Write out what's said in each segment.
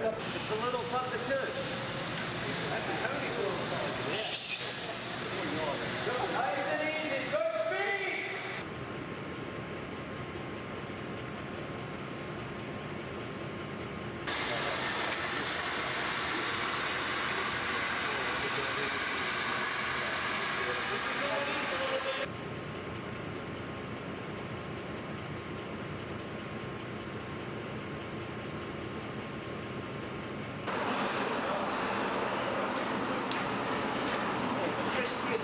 It's a little pup that could. That's a Tony little pup. Yeah. Nice and easy. Good speed.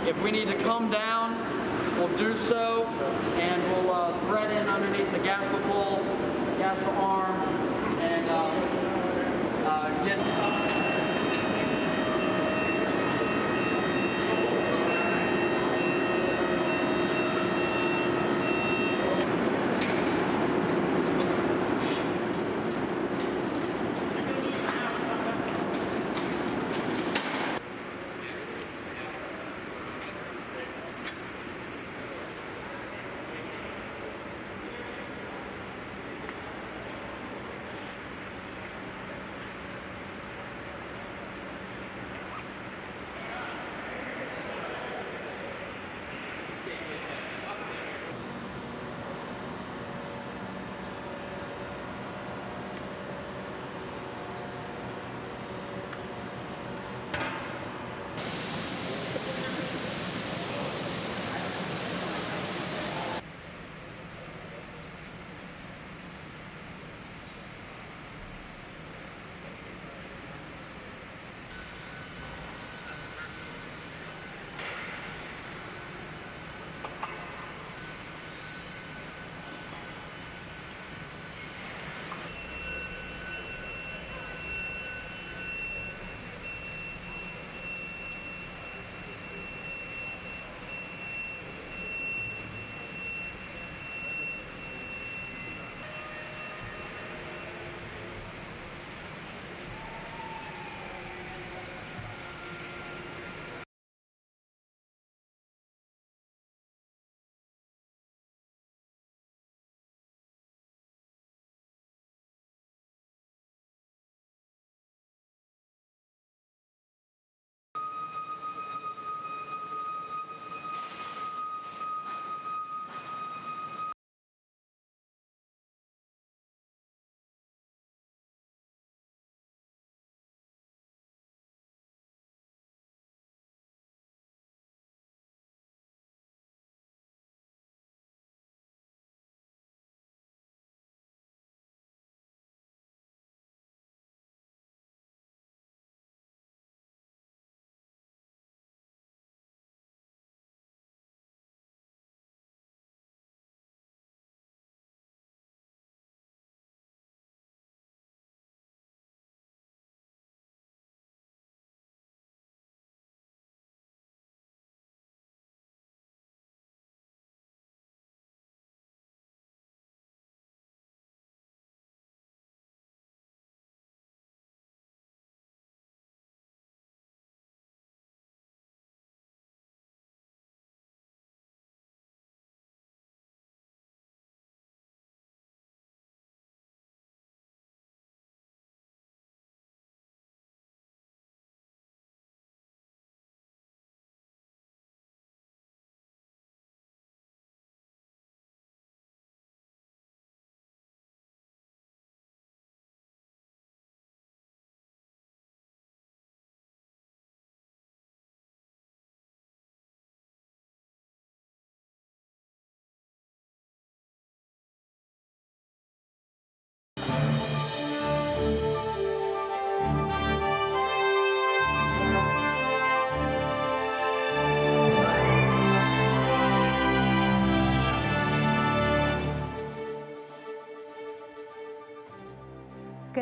If we need to come down, we'll do so, and we'll thread in underneath the GASPA pole, GASPA arm, and get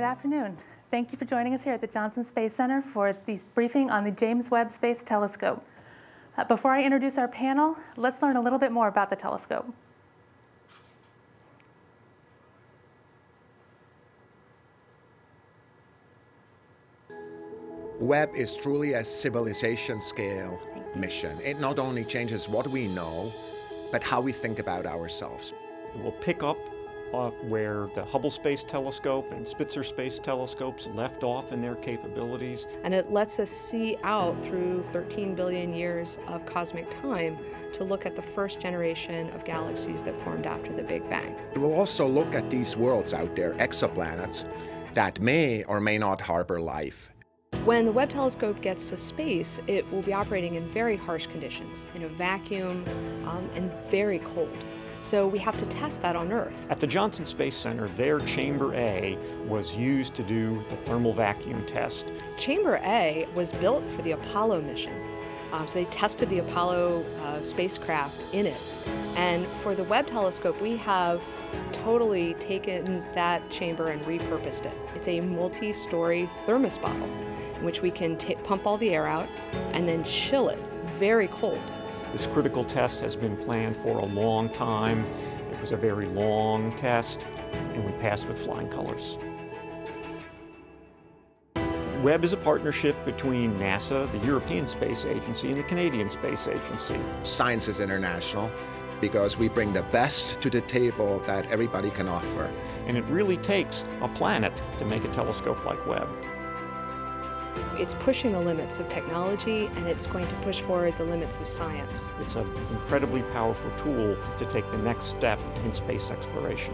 Good afternoon. Thank you for joining us here at the Johnson Space Center for this briefing on the James Webb Space Telescope. Before I introduce our panel, let's learn a little bit more about the telescope. Webb is truly a civilization-scale mission. It not only changes what we know, but how we think about ourselves. It will pick up where the Hubble Space Telescope and Spitzer Space Telescopes left off in their capabilities. And it lets us see out through 13 billion years of cosmic time to look at the first generation of galaxies that formed after the Big Bang. It will also look at these worlds out there, exoplanets, that may or may not harbor life. When the Webb telescope gets to space, it will be operating in very harsh conditions, in a vacuum and very cold. So we have to test that on Earth. At the Johnson Space Center, their Chamber A was used to do the thermal vacuum test. Chamber A was built for the Apollo mission. So they tested the Apollo spacecraft in it. And for the Webb telescope, we have totally taken that chamber and repurposed it. It's a multi-story thermos bottle in which we can pump all the air out and then chill it very cold. This critical test has been planned for a long time. It was a very long test, and we passed with flying colors. Webb is a partnership between NASA, the European Space Agency, and the Canadian Space Agency. Science is international because we bring the best to the table that everybody can offer. And it really takes a planet to make a telescope like Webb. It's pushing the limits of technology, and it's going to push forward the limits of science. It's an incredibly powerful tool to take the next step in space exploration.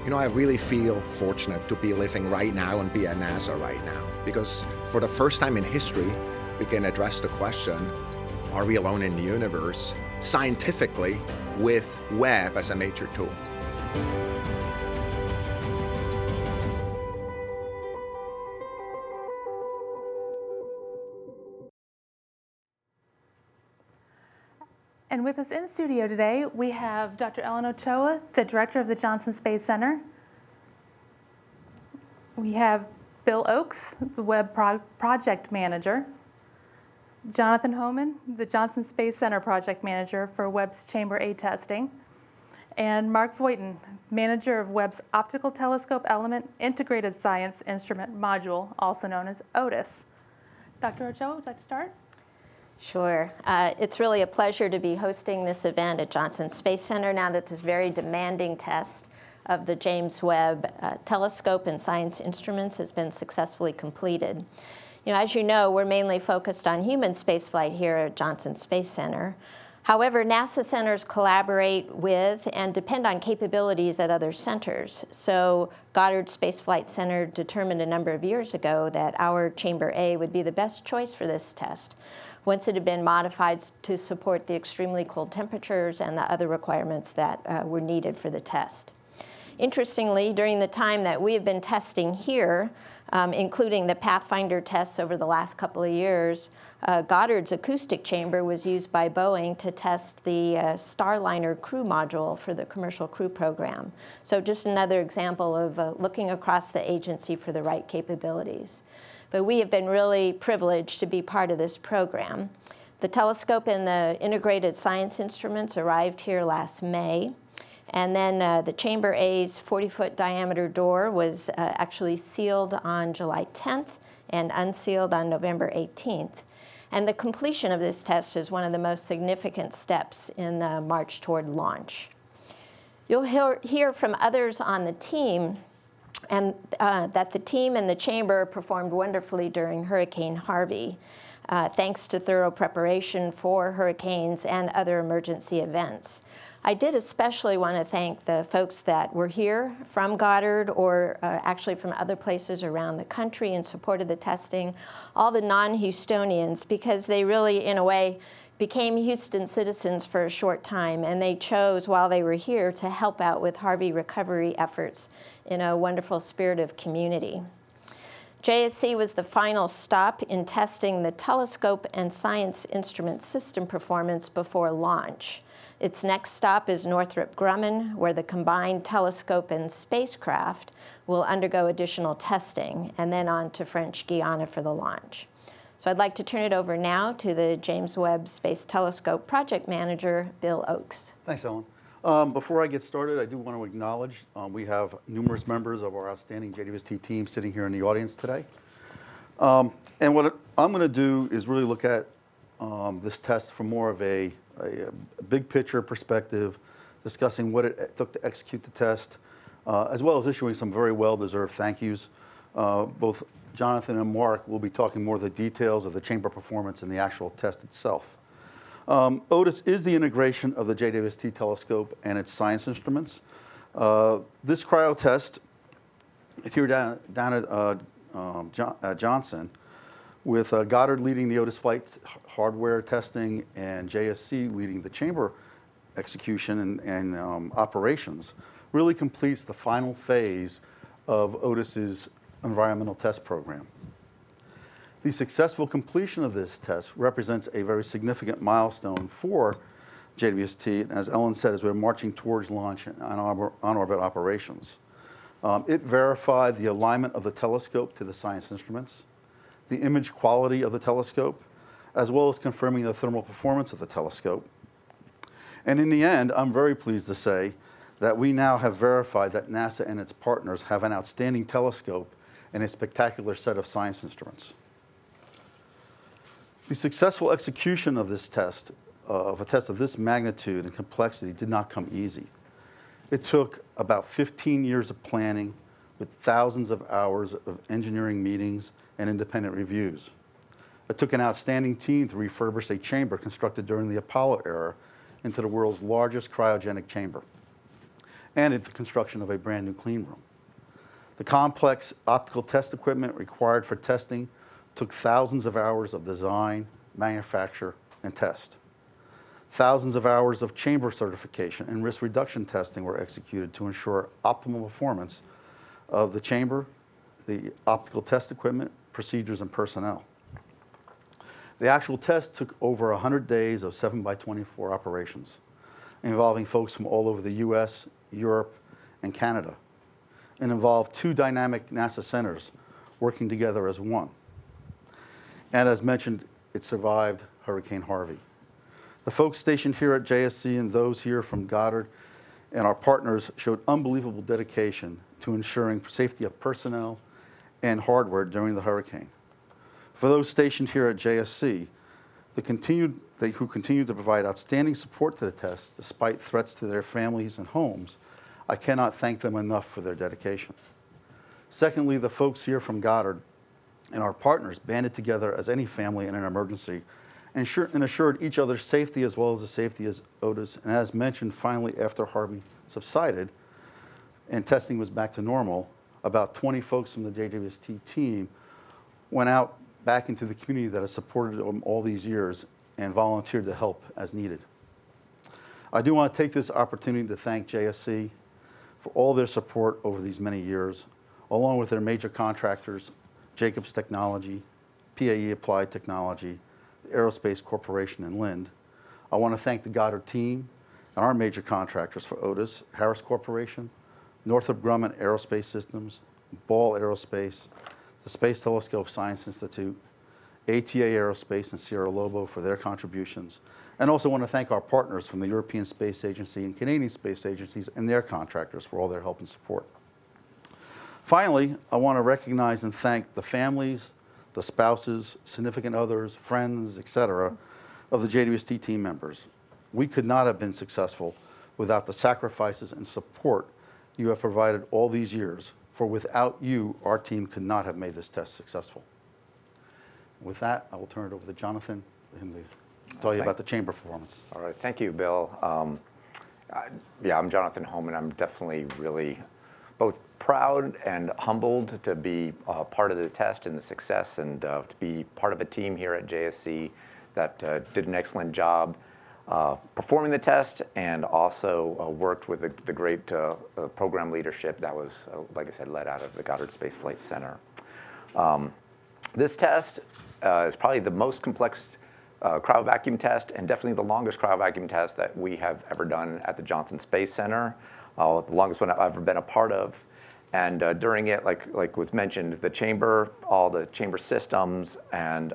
You know, I really feel fortunate to be living right now and be at NASA right now, because for the first time in history, we can address the question, are we alone in the universe, scientifically, with Webb as a major tool. And with us in studio today, we have Dr. Ellen Ochoa, the director of the Johnson Space Center. We have Bill Oakes, the Webb project manager. Jonathan Homan, the Johnson Space Center project manager for Webb's Chamber A testing. And Mark Voitin, manager of Webb's Optical Telescope Element Integrated Science Instrument Module, also known as OTIS. Dr. Ochoa, would you like to start? Sure. It's really a pleasure to be hosting this event at Johnson Space Center now that this very demanding test of the James Webb telescope and science instruments has been successfully completed. You know, as you know, we're mainly focused on human spaceflight here at Johnson Space Center. However, NASA centers collaborate with and depend on capabilities at other centers. So Goddard Space Flight Center determined a number of years ago that our Chamber A would be the best choice for this test, once it had been modified to support the extremely cold temperatures and the other requirements that were needed for the test. Interestingly, during the time that we have been testing here, including the Pathfinder tests over the last couple of years, Goddard's acoustic chamber was used by Boeing to test the Starliner crew module for the commercial crew program. So just another example of looking across the agency for the right capabilities. But we have been really privileged to be part of this program. The telescope and the integrated science instruments arrived here last May. And then the Chamber A's 40-foot diameter door was actually sealed on July 10th and unsealed on November 18th. And the completion of this test is one of the most significant steps in the march toward launch. You'll hear from others on the team and that the team and the chamber performed wonderfully during Hurricane Harvey, thanks to thorough preparation for hurricanes and other emergency events. I did especially want to thank the folks that were here from Goddard or actually from other places around the country in support of the testing, all the non-Houstonians, because they really, in a way, became Houston citizens for a short time, and they chose while they were here to help out with Harvey recovery efforts in a wonderful spirit of community. JSC was the final stop in testing the telescope and science instrument system performance before launch. Its next stop is Northrop Grumman, where the combined telescope and spacecraft will undergo additional testing, and then on to French Guiana for the launch. So I'd like to turn it over now to the James Webb Space Telescope Project Manager, Bill Oakes. Thanks, Ellen. Before I get started, I do want to acknowledge we have numerous members of our outstanding JWST team sitting here in the audience today. And what I'm going to do is really look at this test from more of a big picture perspective, discussing what it took to execute the test, as well as issuing some very well-deserved thank yous. Both Jonathan and Mark will be talking more of the details of the chamber performance and the actual test itself. OTIS is the integration of the JWST telescope and its science instruments. This cryo test, if you're down at Johnson, with Goddard leading the OTIS flight hardware testing and JSC leading the chamber execution and operations, really completes the final phase of OTIS's environmental test program. The successful completion of this test represents a very significant milestone for JWST, as Ellen said, as we're marching towards launch and on-orbit operations. It verified the alignment of the telescope to the science instruments, the image quality of the telescope, as well as confirming the thermal performance of the telescope. And in the end, I'm very pleased to say that we now have verified that NASA and its partners have an outstanding telescope and a spectacular set of science instruments. The successful execution of this test, of a test of this magnitude and complexity, did not come easy. It took about 15 years of planning with thousands of hours of engineering meetings and independent reviews. It took an outstanding team to refurbish a chamber constructed during the Apollo era into the world's largest cryogenic chamber, and the construction of a brand new clean room. The complex optical test equipment required for testing took thousands of hours of design, manufacture, and test. Thousands of hours of chamber certification and risk reduction testing were executed to ensure optimal performance of the chamber, the optical test equipment, procedures, and personnel. The actual test took over 100 days of 7x24 operations, involving folks from all over the US, Europe, and Canada, and involved 2 dynamic NASA centers working together as one. And as mentioned, it survived Hurricane Harvey. The folks stationed here at JSC and those here from Goddard and our partners showed unbelievable dedication to ensuring safety of personnel and hardware during the hurricane. For those stationed here at JSC, who continued to provide outstanding support to the test despite threats to their families and homes, I cannot thank them enough for their dedication. Secondly, the folks here from Goddard and our partners banded together as any family in an emergency and assured each other's safety as well as the safety of OTIS. And as mentioned, finally, after Harvey subsided and testing was back to normal, about 20 folks from the JWST team went out back into the community that has supported them all these years and volunteered to help as needed. I do want to take this opportunity to thank JSC for all their support over these many years, along with their major contractors, Jacobs Technology, PAE Applied Technology, the Aerospace Corporation, and Lind. I want to thank the Goddard team and our major contractors for OTIS, Harris Corporation, Northrop Grumman Aerospace Systems, Ball Aerospace, the Space Telescope Science Institute, ATA Aerospace, and Sierra Lobo for their contributions. And also want to thank our partners from the European Space Agency and Canadian Space Agencies and their contractors for all their help and support. Finally, I want to recognize and thank the families, the spouses, significant others, friends, etc., of the JWST team members. We could not have been successful without the sacrifices and support you have provided all these years, for without you, our team could not have made this test successful. With that, I will turn it over to Jonathan for him to tell you about the chamber performance. All right, thank you, Bill. Yeah, I'm Jonathan Homan. I'm definitely really both proud and humbled to be part of the test and the success, and to be part of a team here at JSC that did an excellent job performing the test, and also worked with the great program leadership that was, like I said, led out of the Goddard Space Flight Center. This test is probably the most complex cryo vacuum test, and definitely the longest cryo vacuum test that we have ever done at the Johnson Space Center, the longest one I've ever been a part of. And during it, like was mentioned, the chamber, all the chamber systems, and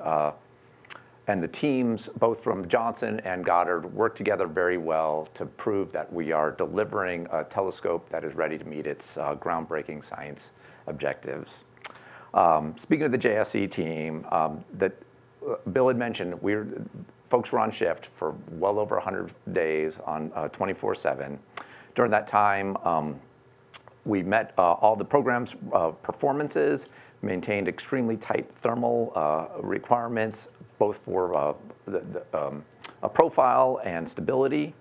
the teams, both from Johnson and Goddard, work together very well to prove that we are delivering a telescope that is ready to meet its groundbreaking science objectives. Speaking of the JSC team, that Bill had mentioned, folks were on shift for well over 100 days on 24/7. During that time, we met all the program's performances, maintained extremely tight thermal requirements, both for a profile and stability.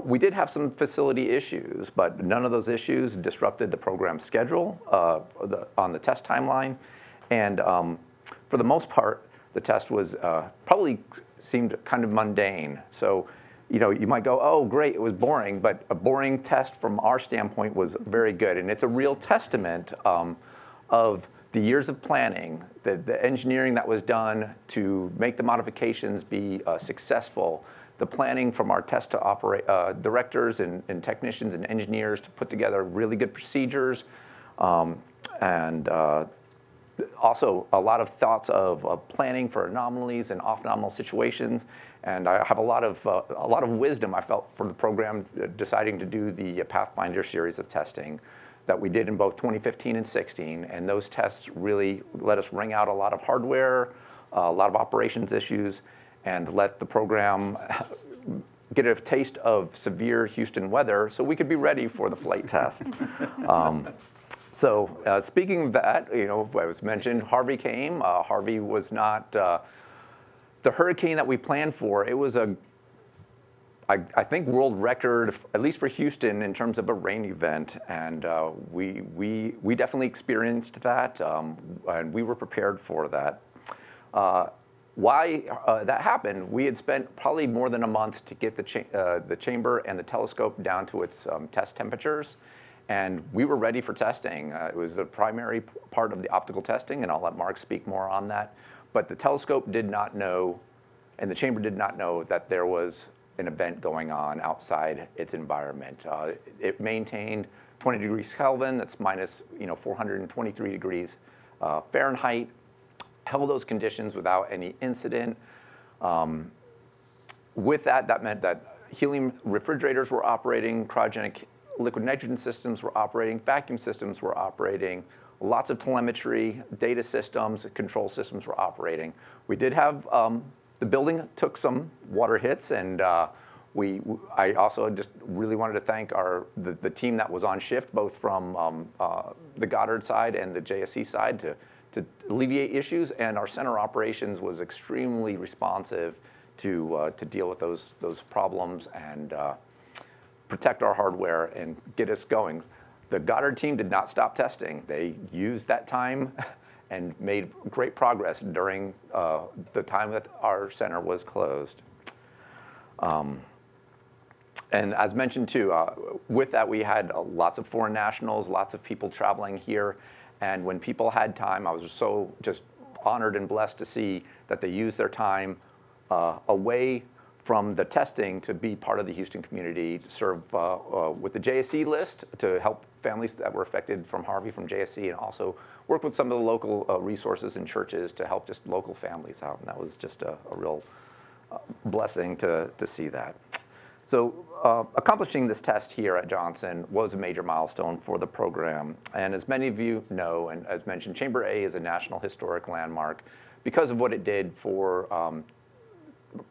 We did have some facility issues, but none of those issues disrupted the program schedule on the test timeline. And for the most part, the test was probably seemed kind of mundane. So, you might go, oh, great, it was boring, but a boring test from our standpoint was very good. And it's a real testament of the years of planning, the engineering that was done to make the modifications be successful, the planning from our test to operate directors and technicians and engineers to put together really good procedures, and also a lot of thoughts of planning for anomalies and off-nominal situations. And I have a lot of wisdom I felt from the program deciding to do the Pathfinder series of testing that we did in both 2015 and 16, and those tests really let us wring out a lot of hardware, a lot of operations issues, and let the program get a taste of severe Houston weather so we could be ready for the flight test. So speaking of that, as mentioned, Harvey came. Harvey was not the hurricane that we planned for. It was I think world record, at least for Houston, in terms of a rain event, and we definitely experienced that, and we were prepared for that. Why that happened? We had spent probably more than a month to get the chamber and the telescope down to its test temperatures, and we were ready for testing. It was the primary part of the optical testing, and I'll let Mark speak more on that. But the telescope did not know, and the chamber did not know that there was an event going on outside its environment. It maintained 20 degrees Kelvin, that's minus 423 degrees Fahrenheit, held those conditions without any incident. With that meant that helium refrigerators were operating, cryogenic liquid nitrogen systems were operating, vacuum systems were operating, lots of telemetry, data systems, control systems were operating. We did have the building took some water hits, and I also just really wanted to thank the team that was on shift, both from the Goddard side and the JSC side, to alleviate issues. And our center operations was extremely responsive to deal with those problems and protect our hardware and get us going. The Goddard team did not stop testing. They used that time and made great progress during the time that our center was closed. And as mentioned too, with that we had lots of foreign nationals, lots of people traveling here, and when people had time, I was so just honored and blessed to see that they used their time away from the testing to be part of the Houston community, to serve with the JSC list to help families that were affected from Harvey from JSC, and also work with some of the local resources and churches to help just local families out. And that was just a real blessing to see that. So accomplishing this test here at Johnson was a major milestone for the program. And as many of you know, and as mentioned, Chamber A is a National Historic Landmark because of what it did for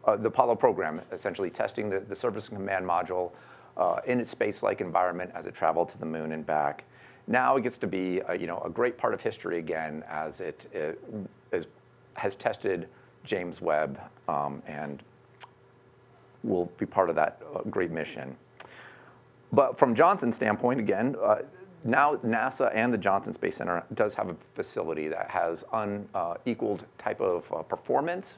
the Apollo program, essentially testing the Surface and Command Module in its space-like environment as it traveled to the moon and back. Now it gets to be a great part of history again, as it has tested James Webb and will be part of that great mission. But from Johnson's standpoint, again, now NASA and the Johnson Space Center does have a facility that has unequaled type of performance.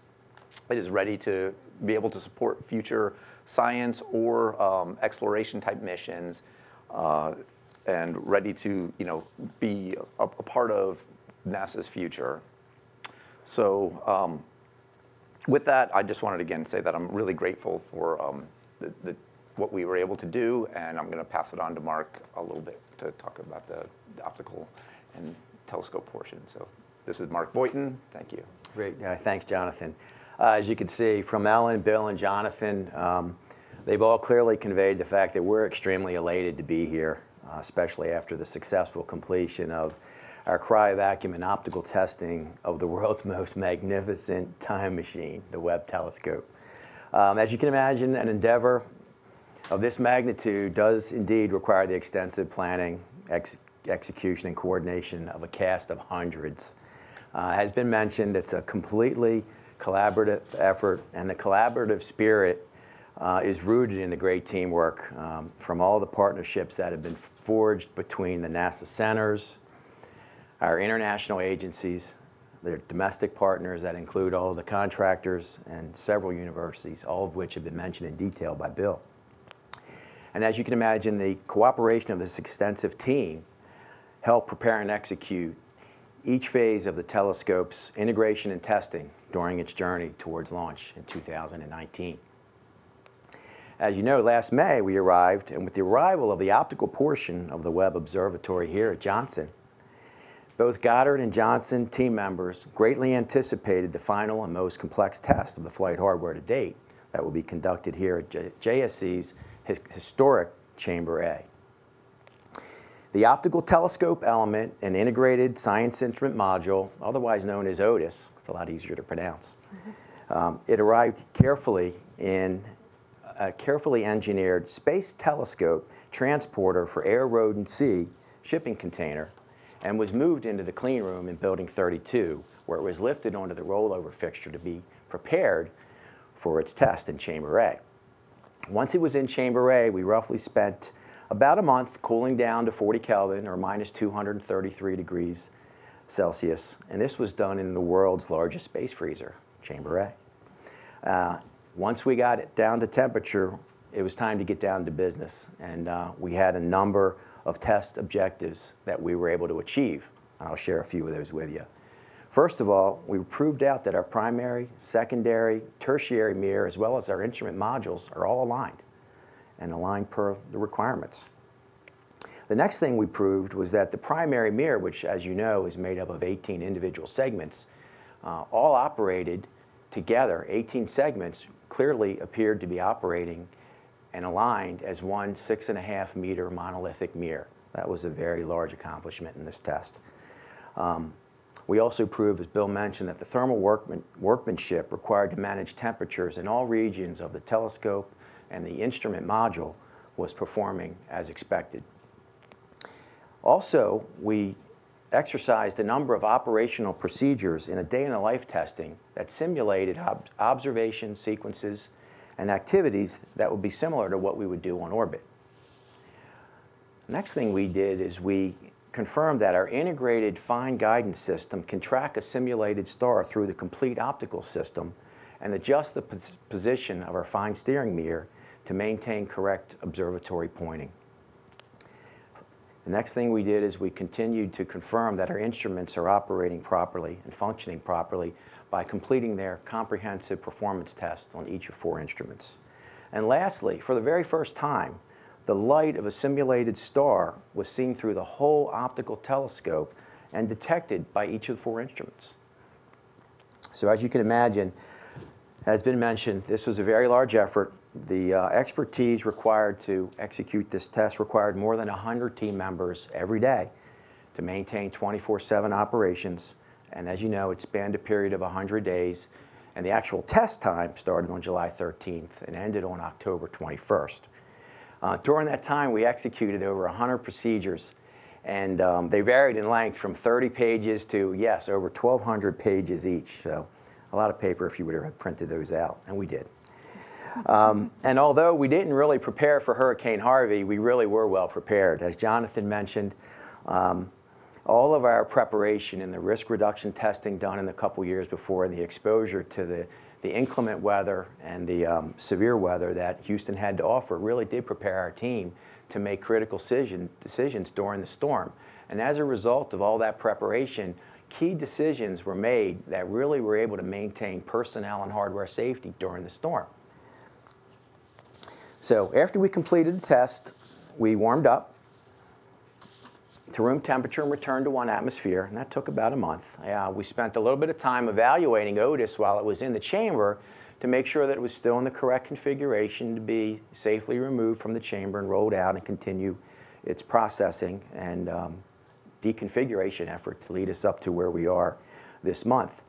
It is ready to be able to support future science or exploration type missions, and ready to be a part of NASA's future. So with that, I just wanted to again say that I'm really grateful for what we were able to do, and I'm going to pass it on to Mark a little bit to talk about the optical and telescope portion. So this is Mark Voighton. Thank you. Great. Thanks, Jonathan. As you can see from Ellen, Bill, and Jonathan, they've all clearly conveyed the fact that we're extremely elated to be here, especially after the successful completion of our cryovacuum and optical testing of the world's most magnificent time machine, the Webb telescope. As you can imagine, an endeavor of this magnitude does indeed require the extensive planning, execution, and coordination of a cast of hundreds. Has been mentioned, it's a completely collaborative effort, and the collaborative spirit is rooted in the great teamwork from all the partnerships that have been forged between the NASA centers, our international agencies, their domestic partners that include all of the contractors and several universities, all of which have been mentioned in detail by Bill. And as you can imagine, the cooperation of this extensive team helped prepare and execute each phase of the telescope's integration and testing during its journey towards launch in 2019. As you know, last May we arrived, and with the arrival of the optical portion of the Webb Observatory here at Johnson, both Goddard and Johnson team members greatly anticipated the final and most complex test of the flight hardware to date that will be conducted here at JSC's historic Chamber A. The optical telescope element, an integrated science instrument module, otherwise known as OTIS, it's a lot easier to pronounce. It arrived carefully in a carefully engineered space telescope transporter for air, road, and sea shipping container, and was moved into the clean room in Building 32, where it was lifted onto the rollover fixture to be prepared for its test in Chamber A. Once it was in Chamber A, we roughly spent about a month cooling down to 40 Kelvin, or minus 233 degrees Celsius, and this was done in the world's largest space freezer, Chamber A. Once we got it down to temperature, it was time to get down to business, and we had a number of test objectives that we were able to achieve. I'll share a few of those with you. First of all, we proved out that our primary, secondary, tertiary mirror, as well as our instrument modules, are all aligned and aligned per the requirements. The next thing we proved was that the primary mirror, which as you know is made up of 18 individual segments, all operated together. 18 segments clearly appeared to be operating and aligned as one 6.5 meter monolithic mirror. That was a very large accomplishment in this test. We also proved, as Bill mentioned, that the thermal workmanship required to manage temperatures in all regions of the telescope and the instrument module was performing as expected. Also, we exercised a number of operational procedures in a day-in-the-life testing that simulated observation sequences and activities that would be similar to what we would do on orbit. The next thing we did is we confirmed that our integrated fine guidance system can track a simulated star through the complete optical system and adjust the position of our fine steering mirror to maintain correct observatory pointing. The next thing we did is we continued to confirm that our instruments are operating properly and functioning properly by completing their comprehensive performance test on each of 4 instruments. And lastly, for the very first time, the light of a simulated star was seen through the whole optical telescope and detected by each of the 4 instruments. So as you can imagine, as been mentioned, this was a very large effort. The expertise required to execute this test required more than 100 team members every day to maintain 24/7 operations. And as you know, it spanned a period of 100 days, and the actual test time started on July 13th and ended on October 21st. During that time, we executed over 100 procedures, and they varied in length from 30 pages to, yes, over 1,200 pages each. So a lot of paper if you would have printed those out, and we did. And although we didn't really prepare for Hurricane Harvey, we really were well prepared. As Jonathan mentioned, all of our preparation and the risk reduction testing done in the couple years before and the exposure to the inclement weather and the severe weather that Houston had to offer really did prepare our team to make critical decisions during the storm. And as a result of all that preparation, key decisions were made that really were able to maintain personnel and hardware safety during the storm. So after we completed the test, we warmed up to room temperature and returned to 1 atmosphere, and that took about a month. We spent a little bit of time evaluating Otis while it was in the chamber to make sure that it was still in the correct configuration to be safely removed from the chamber and rolled out and continue its processing and deconfiguration effort to lead us up to where we are this month.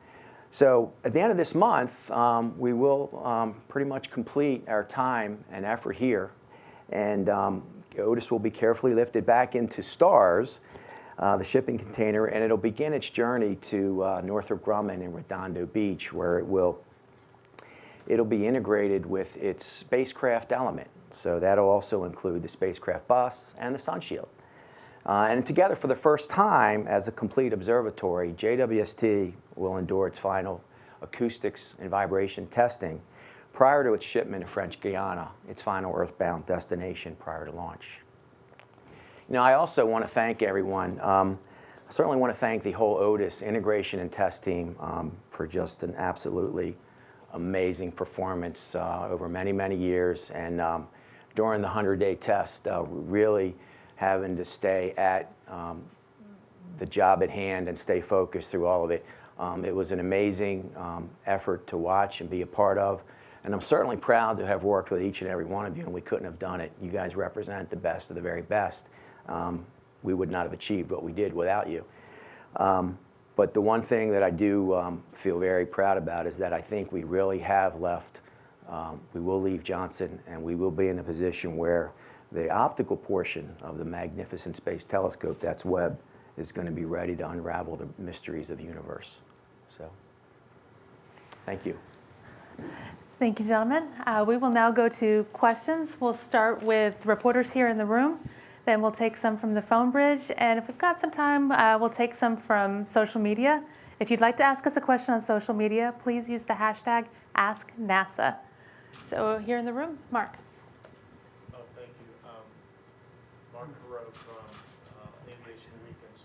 So at the end of this month, we will pretty much complete our time and effort here, and Otis will be carefully lifted back into STARS, the shipping container, and it'll begin its journey to Northrop Grumman and Redondo Beach, where it'll be integrated with its spacecraft element. So that'll also include the spacecraft bus and the sun shield. And together, for the first time as a complete observatory, JWST will endure its final acoustics and vibration testing prior to its shipment to French Guiana, its final earthbound destination prior to launch. I also want to thank everyone. I certainly want to thank the whole Otis integration and test team for just an absolutely amazing performance over many, many years. And during the 100-day test, really having to stay at the job at hand and stay focused through all of it. It was an amazing effort to watch and be a part of. And I'm certainly proud to have worked with each and every one of you, and we couldn't have done it. You guys represent the best of the very best. We would not have achieved what we did without you. But the one thing that I do feel very proud about is that I think we really have left, we will leave Johnson, and we will be in a position where the optical portion of the magnificent space telescope, that's Webb, is going to be ready to unravel the mysteries of the universe. So, thank you. Thank you, gentlemen. We will now go to questions. We'll start with reporters here in the room. Then we'll take some from the phone bridge. And if we've got some time, we'll take some from social media. If you'd like to ask us a question on social media, please use the hashtag AskNASA. So here in the room, Mark. Oh, thank you. Mark Carreau from Aviation Week in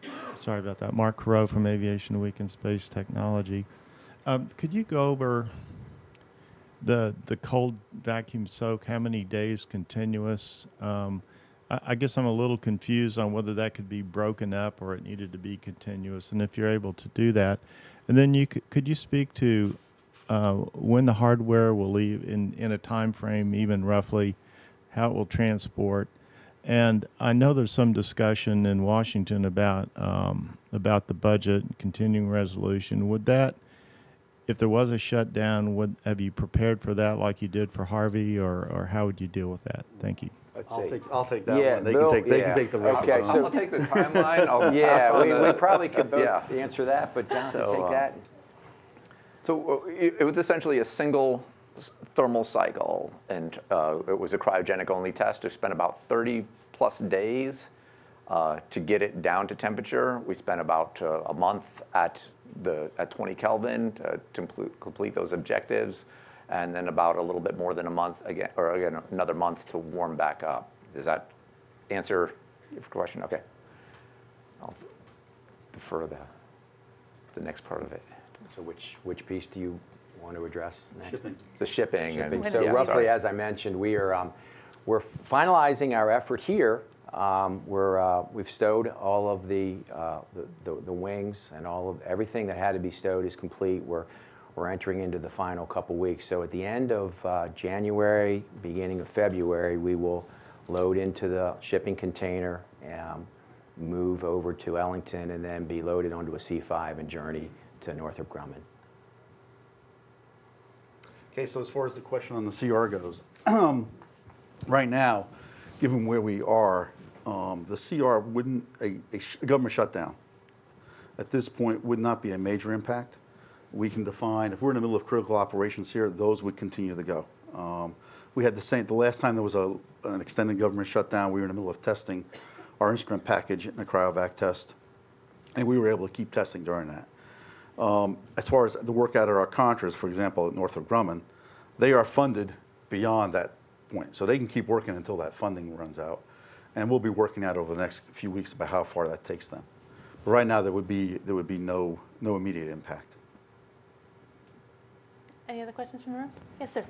Space. Sorry about that. Mark Carreau from Aviation Week in Space Technology. Could you go over the cold vacuum soak, how many days continuous? I guess I'm a little confused on whether that could be broken up or it needed to be continuous, and if you're able to do that. And then could you speak to when the hardware will leave in a time frame, even roughly, how it will transport? And I know there's some discussion in Washington about the budget and continuing resolution. Would that, if there was a shutdown, have you prepared for that like you did for Harvey, or how would you deal with that? Thank you. I'll take that Yeah, one. They Bill, can take the rest. Okay, I'll take the timeline. we probably could both answer that, but Jonathan, take that. So it was essentially a single thermal cycle, and it was a cryogenic-only test. It spent about 30-plus days to get it down to temperature. We spent about a month at 20 Kelvin to complete those objectives, and then about a little bit more than a month again, another month to warm back up. Does that answer your question? Okay. I'll defer the next part of it. So which piece do you want to address next? Shipping. The shipping. And, So roughly, as I mentioned, we're finalizing our effort here. We've stowed all of the wings, and everything that had to be stowed is complete. We're entering into the final couple weeks. So at the end of January, beginning of February, we will load into the shipping container, move over to Ellington, and then be loaded onto a C5 and journey to Northrop Grumman. Okay, so as far as the question on the CR goes, right now, given where we are, the CR wouldn't, a government shutdown at this point would not be a major impact. We can define, if we're in the middle of critical operations here, those would continue to go. We had the last time there was an extended government shutdown, we were in the middle of testing our instrument package in a cryovac test, and we were able to keep testing during that. As far as the work out of our contras, for example, at Northrop Grumman, they are funded beyond that point. So they can keep working until that funding runs out. And we'll be working out over the next few weeks about how far that takes them. But right now, there would be no immediate impact. Any other questions from the room? Yes, sir.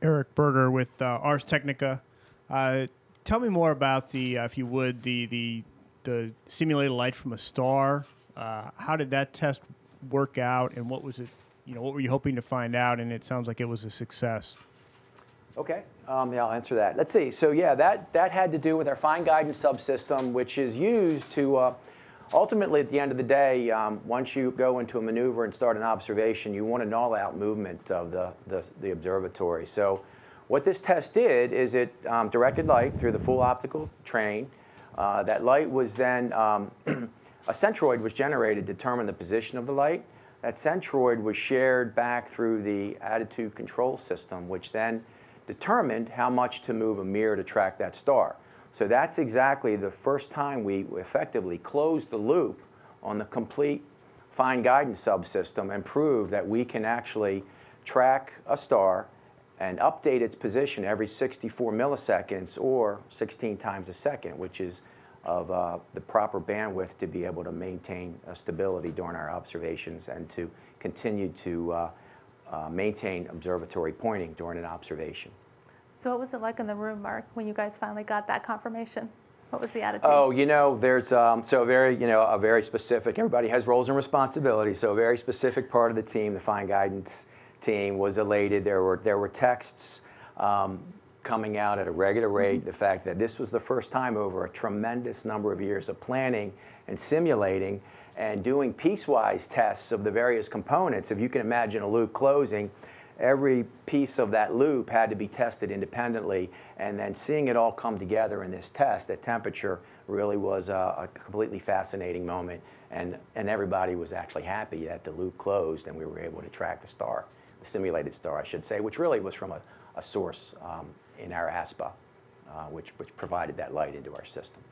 Eric Berger with Ars Technica. Tell me more about if you would, the simulated light from a star. How did that test work out, and what was it? What were you hoping to find out? And it sounds like it was a success. Okay, yeah, I'll answer that. Let's see. So yeah, that had to do with our fine guidance subsystem, which is used to ultimately, at the end of the day, once you go into a maneuver and start an observation, you want an all-out movement of the observatory. So what this test did is it directed light through the full optical train. That light was then, a centroid was generated to determine the position of the light. That centroid was shared back through the attitude control system, which then determined how much to move a mirror to track that star. So that's exactly the first time we effectively closed the loop on the complete fine guidance subsystem and proved that we can actually track a star and update its position every 64 milliseconds or 16 times a second, which is of the proper bandwidth to be able to maintain stability during our observations and to continue to maintain observatory pointing during an observation. So what was it like in the room, Mark, when you guys finally got that confirmation? What was the attitude? Oh, there's so very, a very specific, everybody has roles and responsibilities, so a very specific part of the team, the fine guidance team, was elated. There were texts coming out at a regular rate, the fact that this was the first time over a tremendous number of years of planning and simulating and doing piecewise tests of the various components. If you can imagine a loop closing, every piece of that loop had to be tested independently, and then seeing it all come together in this test at temperature really was a completely fascinating moment, and everybody was actually happy that the loop closed and we were able to track the star, the simulated star, I should say, which really was from a source in our ASPA, which provided that light into our system.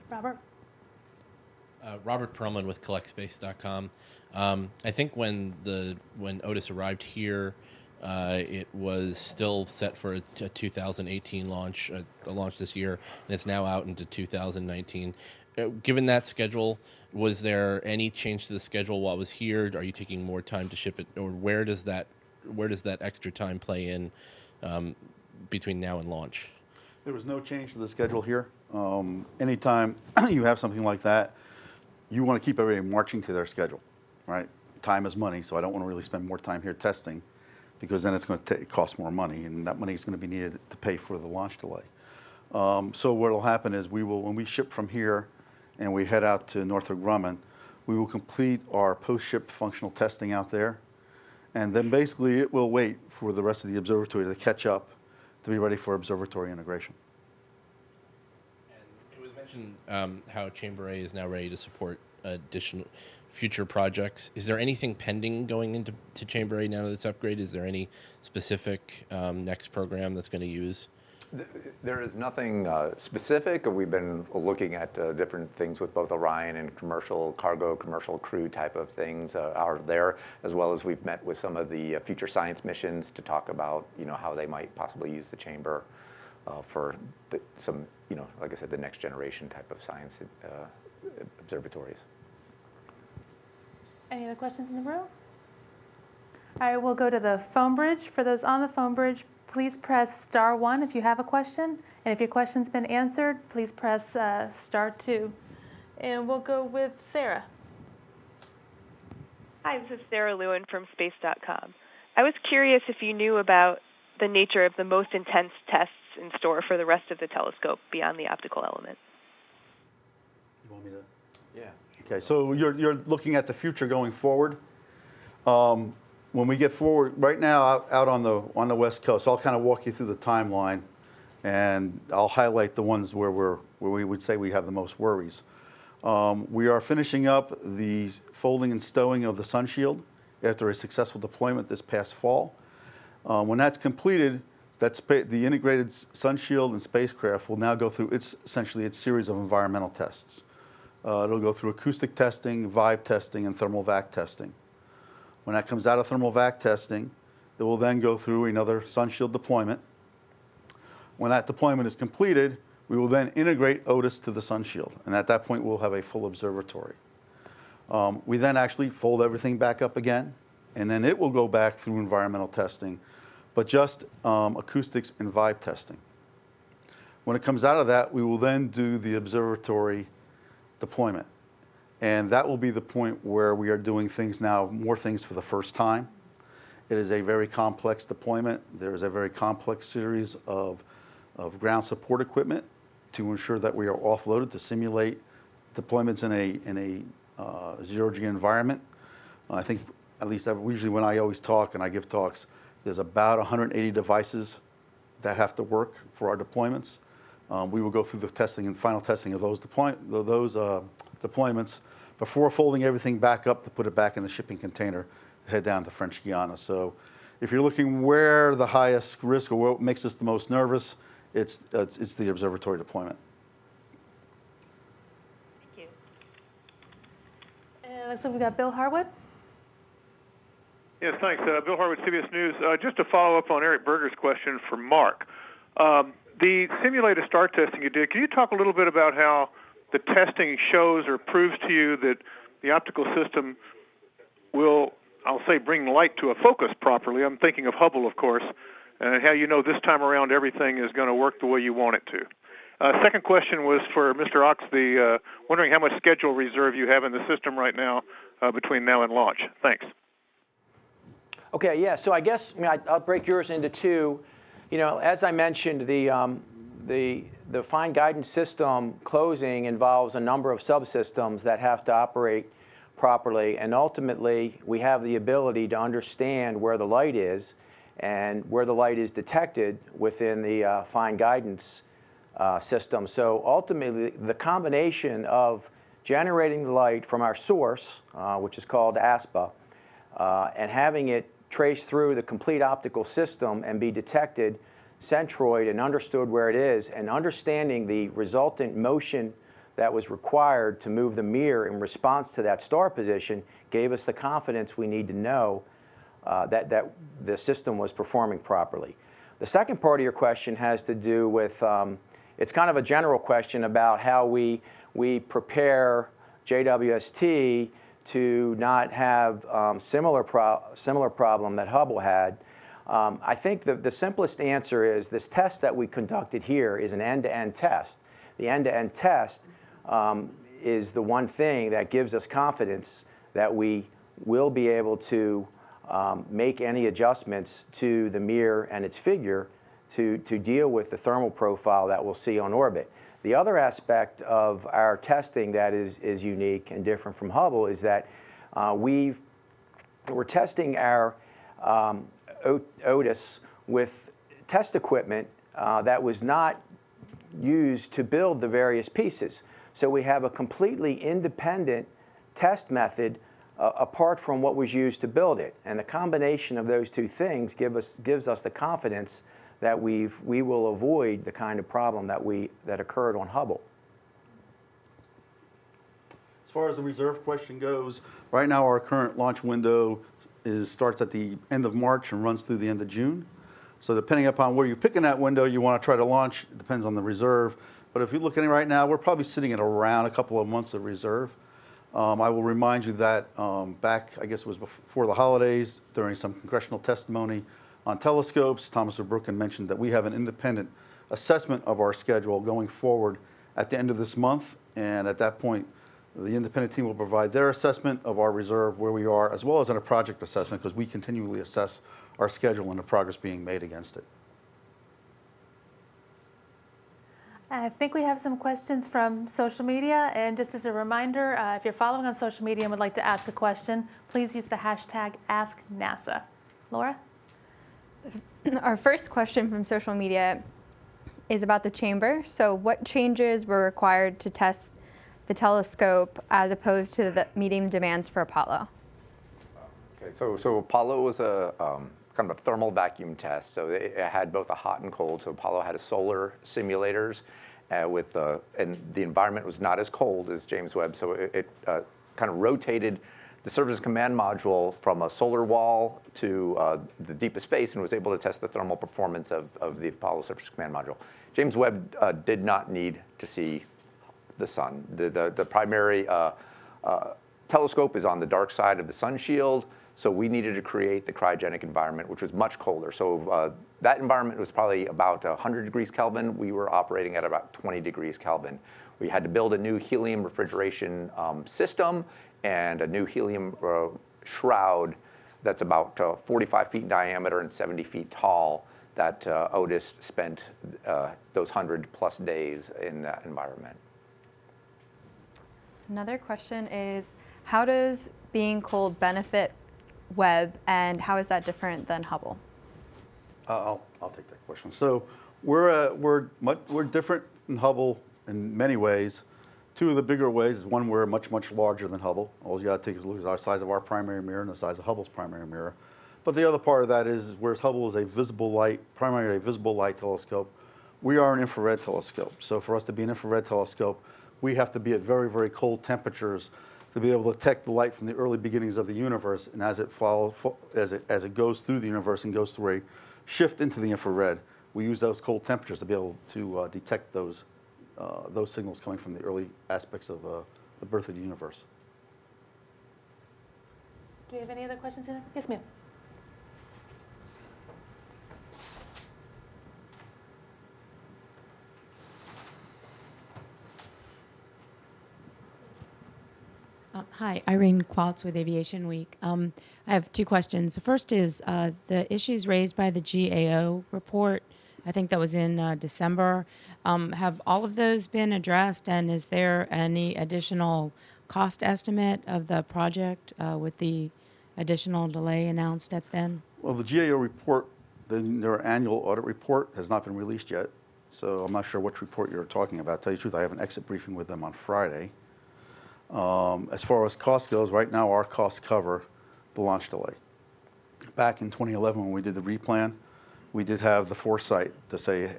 Robert? Robert Perlman with CollectSpace.com. I think when Otis arrived here, it was still set for a 2018 launch, a launch this year, and it's now out into 2019. Given that schedule, was there any change to the schedule while it was here? Are you taking more time to ship it, or where does that extra time play in between now and launch? There was no change to the schedule here. Anytime you have something like that, you want to keep everybody marching to their schedule, right? Time is money, so I don't want to really spend more time here testing, because then it's going to cost more money, and that money is going to be needed to pay for the launch delay. So what will happen is when we ship from here and we head out to Northrop Grumman, we will complete our post-ship functional testing out there, and then basically it will wait for the rest of the observatory to catch up to be ready for observatory integration. And it was mentioned how Chamber A is now ready to support additional future projects. Is there anything pending going into Chamber A now that it's upgraded? Is there any specific next program that's going to use? There is nothing specific. We've been looking at different things with both Orion and commercial cargo, commercial crew type of things are there, as well as we've met with some of the future science missions to talk about, how they might possibly use the chamber for some, like I said, the next generation type of science observatories. Any other questions in the room? All right, we'll go to the phone bridge. For those on the phone bridge, please press *1 if you have a question. And if your question's been answered, please press *2. And we'll go with Sarah. Hi, this is Sarah Lewin from Space.com. I was curious if you knew about the nature of the most intense tests in store for the rest of the telescope beyond the optical element. You want me to? Yeah. Okay, so you're looking at the future going forward. When we get forward, right now out on the West Coast, I'll kind of walk you through the timeline, and I'll highlight the ones where we would say we have the most worries. We are finishing up the folding and stowing of the sun shield after a successful deployment this past fall. When that's completed, the integrated sun shield and spacecraft will now go through essentially its series of environmental tests. It'll go through acoustic testing, vibe testing, and thermal vac testing. When that comes out of thermal vac testing, it will then go through another sun shield deployment. When that deployment is completed, we will then integrate Otis to the sunshield, and at that point we'll have a full observatory. We then actually fold everything back up again, and then it will go back through environmental testing, but just acoustics and vibe testing. When it comes out of that, we will then do the observatory deployment. And that will be the point where we are doing things now, more things for the first time. It is a very complex deployment. There is a very complex series of ground support equipment to ensure that we are offloaded to simulate deployments in a zero-G environment. I think, at least usually when I always talk and I give talks, there's about 180 devices that have to work for our deployments. We will go through the testing and final testing of those deployments before folding everything back up to put it back in the shipping container to head down to French Guiana. So if you're looking where the highest risk or what makes us the most nervous, it's the observatory deployment. Thank you. And looks like we got Bill Harwood. Yes, thanks. Bill Harwood, CBS News. Just to follow up on Eric Berger's question for Mark. The simulated star testing you did, can you talk a little bit about how the testing shows or proves to you that the optical system will, I'll say, bring light to a focus properly? I'm thinking of Hubble, of course, and how you know this time around everything is going to work the way you want it to. Second question was for Mr. Oxby, wondering how much schedule reserve you have in the system right now between now and launch. Thanks. Okay, yeah, so I guess I'll break yours into two. You know, as I mentioned, the fine guidance system closing involves a number of subsystems that have to operate properly, and ultimately we have the ability to understand where the light is and where the light is detected within the fine guidance system. So ultimately, the combination of generating the light from our source, which is called ASPA, and having it trace through the complete optical system and be detected centroid and understood where it is, and understanding the resultant motion that was required to move the mirror in response to that star position gave us the confidence we need to know that the system was performing properly. The second part of your question has to do with, it's kind of a general question about how we prepare JWST to not have similar problem that Hubble had. I think the simplest answer is this test that we conducted here is an end-to-end test. The end-to-end test is the one thing that gives us confidence that we will be able to make any adjustments to the mirror and its figure to deal with the thermal profile that we'll see on orbit. The other aspect of our testing that is unique and different from Hubble is that we're testing our Otis with test equipment that was not used to build the various pieces. So we have a completely independent test method apart from what was used to build it. And the combination of those two things gives us the confidence that we will avoid the kind of problem that occurred on Hubble. As far as the reserve question goes, right now our current launch window starts at the end of March and runs through the end of June. So depending upon where you pick in that window you want to try to launch, it depends on the reserve. But if you're looking at it right now, we're probably sitting at around a couple of months of reserve. I will remind you that back, I guess it was before the holidays, during some congressional testimony on telescopes, Thomas O'Brien mentioned that we have an independent assessment of our schedule going forward at the end of this month. And at that point, the independent team will provide their assessment of our reserve, where we are, as well as in a project assessment, because we continually assess our schedule and the progress being made against it. I think we have some questions from social media, and just as a reminder, if you're following on social media and would like to ask a question, please use the hashtag AskNASA. Laura? Our first question from social media is about the chamber. So what changes were required to test the telescope as opposed to meeting the demands for Apollo? Okay, so Apollo was a kind of a thermal vacuum test. So it had both a hot and cold. So Apollo had a solar simulators and the environment was not as cold as James Webb. So it kind of rotated the Surface Command Module from a solar wall to the deepest space and was able to test the thermal performance of the Apollo Surface Command Module. James Webb did not need to see the sun. The primary telescope is on the dark side of the sun shield, so we needed to create the cryogenic environment, which was much colder. So that environment was probably about 100 degrees Kelvin. We were operating at about 20 degrees Kelvin. We had to build a new helium refrigeration system and a new helium shroud that's about 45 feet in diameter and 70 feet tall that Otis spent those 100+ days in that environment. Another question is, how does being cold benefit Webb, and how is that different than Hubble? I'll take that question. So we're different in Hubble in many ways. Two of the bigger ways is, one, we're much larger than Hubble. All you got to take is a look at the size of our primary mirror and the size of Hubble's primary mirror. But the other part of that is, whereas Hubble is a visible light, primarily a visible light telescope, we are an infrared telescope. So for us to be an infrared telescope, we have to be at very cold temperatures to be able to detect the light from the early beginnings of the universe, and as it goes through the universe and goes through a shift into the infrared, we use those cold temperatures to be able to detect those signals coming from the early aspects of the birth of the universe. Do you have any other questions, Anna? Yes, ma'am. Hi, Irene Klotz with Aviation Week. I have two questions. The first is the issues raised by the GAO report. I think that was in December. Have all of those been addressed, and is there any additional cost estimate of the project with the additional delay announced at then? Well, the GAO report, their annual audit report, has not been released yet, so I'm not sure which report you're talking about. To tell you the truth, I have an exit briefing with them on Friday. As far as cost goes, right now our costs cover the launch delay. Back in 2011, when we did the replan, we did have the foresight to say,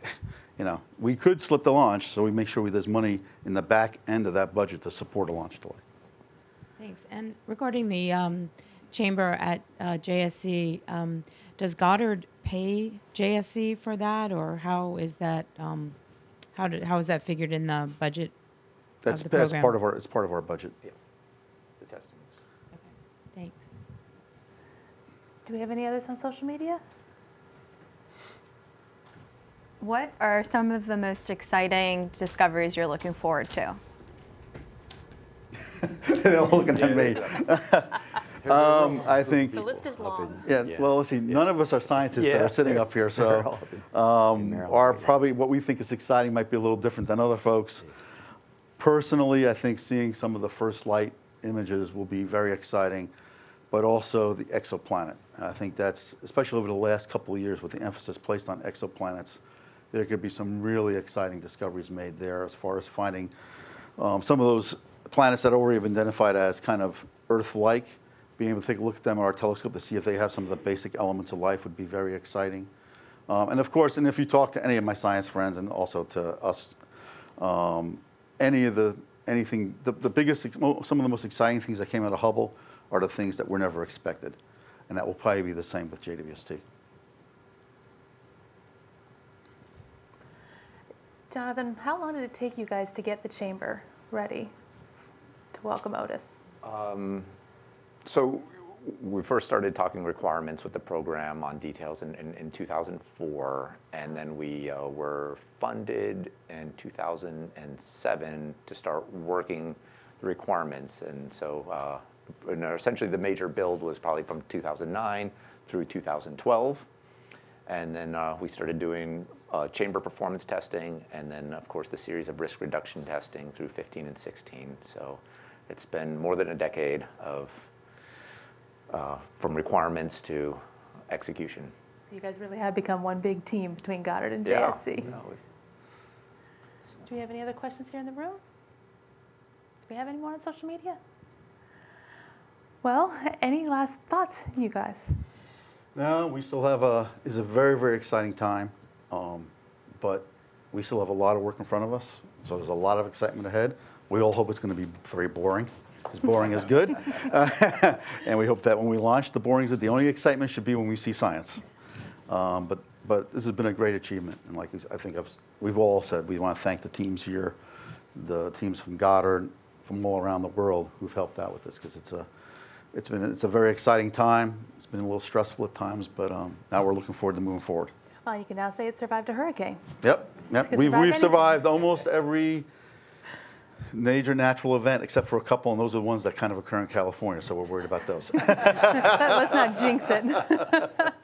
we could slip the launch, so we make sure there's money in the back end of that budget to support a launch delay. Thanks. And regarding the chamber at JSC, does Goddard pay JSC for that, or how is that? How is that figured in the budget? That's part of our budget. Yeah, the testing. Okay, thanks. Do we have any others on social media? What are some of the most exciting discoveries you're looking forward to? They're all looking at me. I think the list is long. Yeah. Well, let's see. None of us are scientists that are sitting up here, so probably what we think is exciting might be a little different than other folks. Personally, I think seeing some of the first light images will be very exciting, but also the exoplanet. I think that's, especially over the last couple of years with the emphasis placed on exoplanets, there could be some really exciting discoveries made there as far as finding some of those planets that are already been identified as kind of Earth-like. Being able to take a look at them on our telescope to see if they have some of the basic elements of life would be very exciting. And of course, and if you talk to any of my science friends and also to us, the biggest, some of the most exciting things that came out of Hubble are the things that were never expected. And that will probably be the same with JWST. Jonathan, how long did it take you guys to get the chamber ready to welcome Otis? So we first started talking requirements with the program on details in 2004, and then we were funded in 2007 to start working the requirements. And so essentially the major build was probably from 2009 through 2012. And then we started doing chamber performance testing, and then of course the series of risk reduction testing through 15 and 16. So it's been more than a decade of from requirements to execution. So you guys really have become one big team between Goddard and Yeah. JSC. Do we have any other questions here in the room? Do we have any more on social media? Well, any last thoughts, you guys? No, we still have it's a very exciting time, but we still have a lot of work in front of us. So there's a lot of excitement ahead. We all hope it's going to be very boring. because boring is good. And we hope that when we launch the boring is the only excitement should be when we see science. But this has been a great achievement, and like I think we've all said, we want to thank the teams here, the teams from Goddard, from all around the world who've helped out with this, because it's a very exciting time. It's been a little stressful at times, but now we're looking forward to moving forward. Well, you can now say it survived a hurricane. Yep. We've anything. survived almost every major natural event except for a couple, and those are the ones that kind of occur in California, so we're worried about those. Let's not jinx it.